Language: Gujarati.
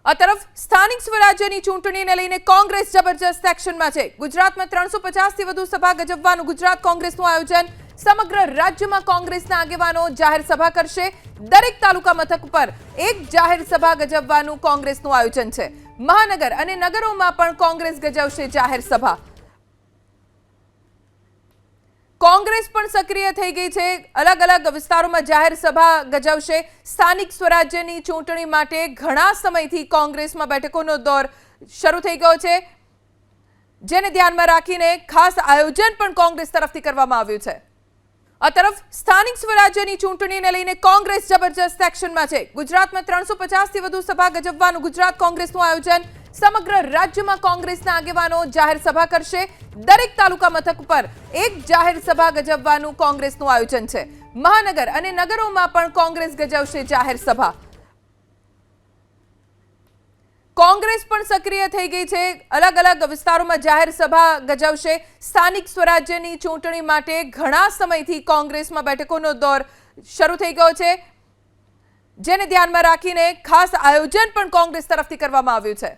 આ તરફ સ્થાનિક સ્વરાજ્યની ચૂંટણીને લઈને કોંગ્રેસ જબરજસ્ત એક્શનમાં છે। ગુજરાતમાં 350 થી વધુ સભા ગજવવાનું ગુજરાત કોંગ્રેસનું આયોજન। સમગ્ર રાજ્યમાં કોંગ્રેસના આગેવાનો જાહેર સભા કરશે। દરેક તાલુકા મથક પર એક જાહેર સભા ગજવવાનું કોંગ્રેસનું આયોજન છે। મહાનગર અને નગરોમાં પણ કોંગ્રેસ ગજવશે જાહેર સભા। કોંગ્રેસ પણ સક્રિય થઈ ગઈ છે। અલગ અલગ વિસ્તારોમાં જાહેર સભા ગજવશે। સ્થાનિક સ્વરાજ્યની ચૂંટણી માટે ઘણા સમયથી કોંગ્રેસમાં બેઠકોનો દોર શરૂ થઈ ગયો છે, જેને ધ્યાનમાં રાખીને ખાસ આયોજન પણ કોંગ્રેસ તરફથી કરવામાં આવ્યું છે। આ તરફ સ્થાનિક સ્વરાજ્યની ચૂંટણીને લઈને કોંગ્રેસ જબરજસ્ત એક્શનમાં છે। ગુજરાતમાં 350 થી વધુ સભા ગજવવાનું ગુજરાત કોંગ્રેસનું આયોજન। સમગ્ર રાજ્યમાં કોંગ્રેસના આગેવાનો જાહેર સભા કરશે। દરેક તાલુકા મથક પર એક જાહેર સભા ગજવવાનું કોંગ્રેસનું આયોજન છે। મહાનગર અને નગરોમાં પણ કોંગ્રેસ ગજવશે જાહેર સભા। કોંગ્રેસ પણ સક્રિય થઈ ગઈ છે। અલગ અલગ વિસ્તારોમાં જાહેર સભા ગજવશે। સ્થાનિક સ્વરાજ્યની ચૂંટણી માટે ઘણા સમયથી કોંગ્રેસમાં બેઠકોનો દોર શરૂ થઈ ગયો છે, જેને ધ્યાનમાં રાખીને ખાસ આયોજન પણ કોંગ્રેસ તરફથી કરવામાં આવ્યું છે।